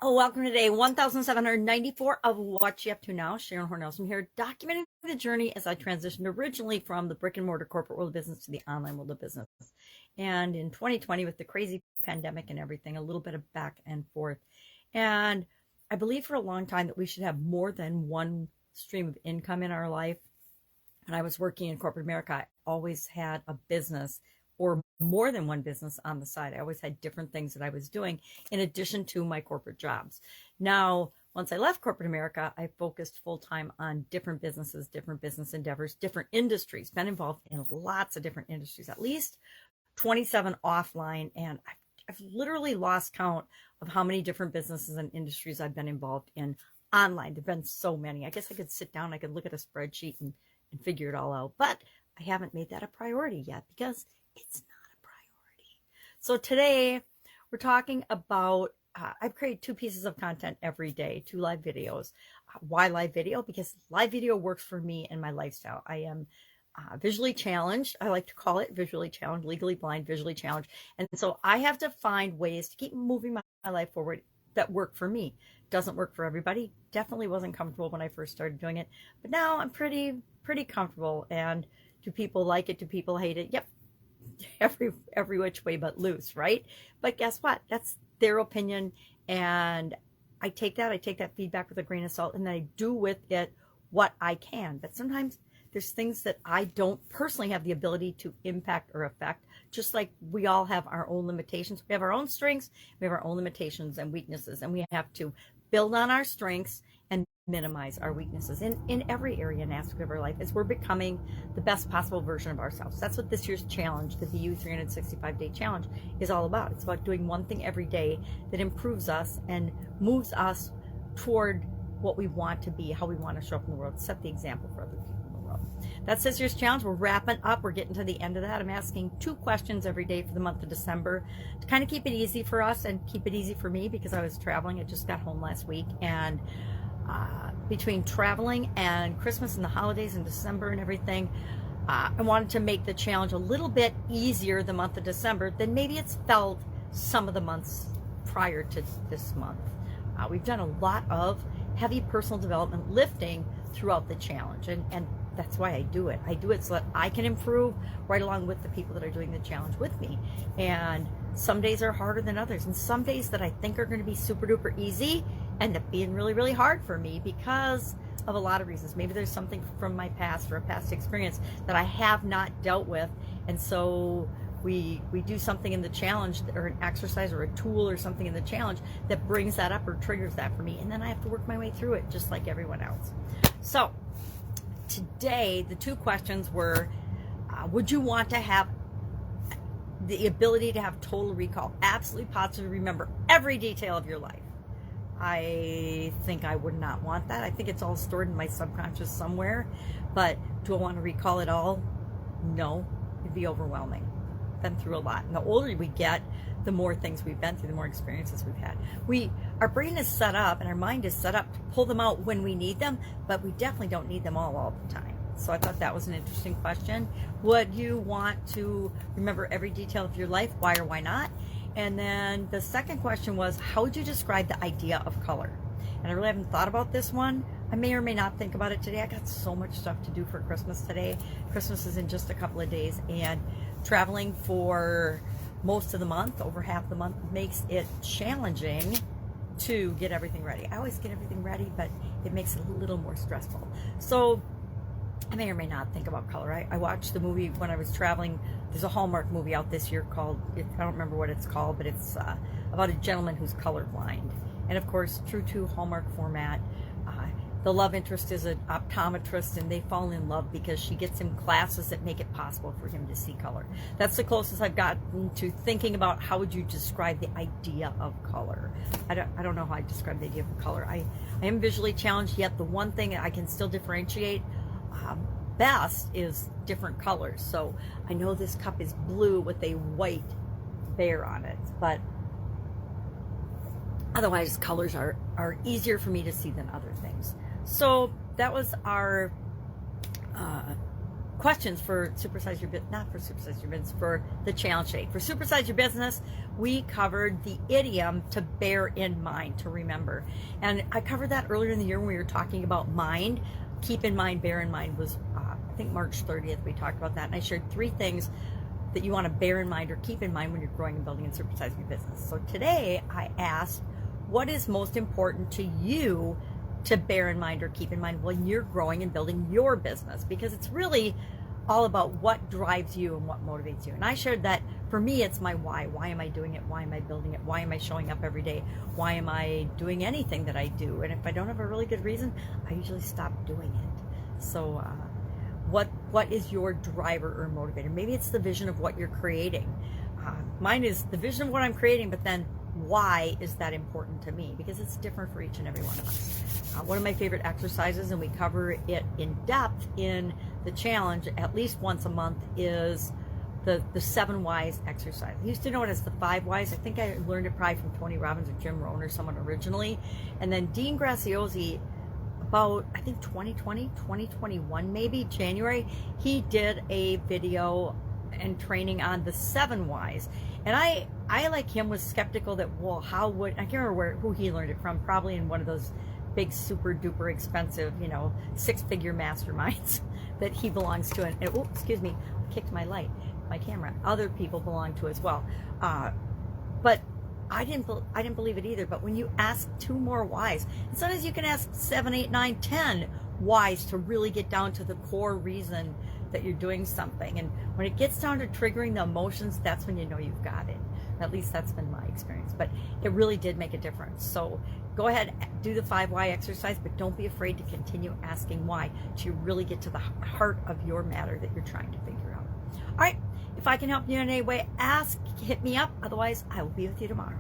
Oh, welcome to day 1794 of What You Up To Now. Sharon Horne-Ellstrom here, documenting the journey as I transitioned originally from the brick and mortar corporate world of business to the online world of business. And in 2020, with the crazy pandemic and everything, a little bit of back and forth. And I believe for a long time that we should have more than one stream of income in our life. When I was working in corporate America, I always had a business or more than one business on the side. I always had different things that I was doing in addition to my corporate jobs. Now, once I left corporate America, I focused full time on different businesses, different business endeavors, different industries, been involved in lots of different industries, at least 27 offline. And I've literally lost count of how many different businesses and industries I've been involved in online. There've been so many. I guess I could sit down, I could look at a spreadsheet and figure it all out, but I haven't made that a priority yet because it's not a priority. So today we're talking about, I've created 2 pieces of content every day, 2 live videos. Why live video? Because live video works for me and my lifestyle. I am visually challenged. I like to call it visually challenged, legally blind, visually challenged. And so I have to find ways to keep moving my life forward that work for me. Doesn't work for everybody. Definitely wasn't comfortable when I first started doing it, but now I'm pretty comfortable. And do people like it? Do people hate it? Yep. Every which way but loose, right? But guess what? That's their opinion, and I take that feedback with a grain of salt, and then I do with it what I can. But sometimes there's things that I don't personally have the ability to impact or affect, just like we all have our own limitations. We have our own strengths, we have our own limitations and weaknesses, and we have to build on our strengths and minimize our weaknesses in every area and aspect of our life as we're becoming the best possible version of ourselves. That's what this year's challenge, the BU 365-day challenge, is all about. It's about doing one thing every day that improves us and moves us toward what we want to be, how we want to show up in the world, set the example for other people in the world. That's this year's challenge. We're wrapping up. We're getting to the end of that. I'm asking 2 questions every day for the month of December to kind of keep it easy for us and keep it easy for me because I was traveling. I just got home last week, and between traveling and Christmas and the holidays and December and everything, I wanted to make the challenge a little bit easier the month of December than maybe it's felt some of the months prior to this month. We've done a lot of heavy personal development lifting throughout the challenge, and that's why I do it. I do it so that I can improve right along with the people that are doing the challenge with me. And some days are harder than others, and some days that I think are going to be super duper easy end up being really, really hard for me because of a lot of reasons. Maybe there's something from my past or a past experience that I have not dealt with, and so we do something in the challenge or an exercise or a tool or something in the challenge that brings that up or triggers that for me, and then I have to work my way through it just like everyone else. So today the 2 questions were, would you want to have the ability to have total recall, absolutely positively remember every detail of your life? I think I would not want that. I think it's all stored in my subconscious somewhere, but do I want to recall it all? No, it'd be overwhelming. Been through a lot, and the older we get, the more things we've been through, the more experiences we've had. Our brain is set up and our mind is set up to pull them out when we need them, but we definitely don't need them all the time. So I thought that was an interesting question. Would you want to remember every detail of your life? Why or why not? And then the second question was, how would you describe the idea of color? And I really haven't thought about this one. I may or may not think about it today. I got so much stuff to do for Christmas today. Christmas is in just a couple of days, and traveling for most of the month, over half the month, makes it challenging to get everything ready. I always get everything ready, but it makes it a little more stressful. So I may or may not think about color. I watched the movie when I was traveling. There's a Hallmark movie out this year called, I don't remember what it's called, but it's about a gentleman who's colorblind. And of course, true to Hallmark format, the love interest is an optometrist, and they fall in love because she gets him glasses that make it possible for him to see color. That's the closest I've gotten to thinking about how would you describe the idea of color. I don't know how I describe the idea of color. I am visually challenged, yet the one thing I can still differentiate best is different colors. So I know this cup is blue with a white bear on it, but otherwise colors are easier for me to see than other things. So that was our questions for Supersize Your Business, not for Supersize Your Business, for the challenge today. For Supersize Your Business, we covered the idiom to bear in mind, to remember. And I covered that earlier in the year when we were talking about mind. Keep in mind, bear in mind was, I think March 30th, we talked about that. And I shared 3 things that you want to bear in mind or keep in mind when you're growing and building and supersizing your business. So today I asked, what is most important to you to bear in mind or keep in mind when you're growing and building your business? Because it's really all about what drives you and what motivates you. And I shared that for me, it's my why. Why am I doing it? Why am I building it? Why am I showing up every day? Why am I doing anything that I do? And if I don't have a really good reason, I usually stop doing it. So what is your driver or motivator? Maybe it's the vision of what you're creating. Mine is the vision of what I'm creating, but then why is that important to me? Because it's different for each and every one of us. One of my favorite exercises, and we cover it in depth in the challenge at least once a month, is the 7 whys exercise. I used to know it as the 5 whys. I think I learned it probably from Tony Robbins or Jim Rohn or someone originally. And then Dean Graziosi, about, I think 2020, 2021 maybe, January, he did a video and training on the 7 whys. And I like him, was skeptical that, well, how would, I can't remember who he learned it from, probably in one of those big super duper expensive, 6-figure masterminds that he belongs to. And oh, excuse me, I kicked my camera. Other people belong to as well. But I didn't believe it either. But when you ask 2 more whys, and sometimes you can ask 7, 8, 9, 10 whys to really get down to the core reason that you're doing something. And when it gets down to triggering the emotions, that's when you know you've got it. At least that's been my experience. But it really did make a difference. So go ahead, do the 5 why exercise, but don't be afraid to continue asking why to really get to the heart of your matter that you're trying to figure out. All right, if I can help you in any way, ask, hit me up. Otherwise, I will be with you tomorrow.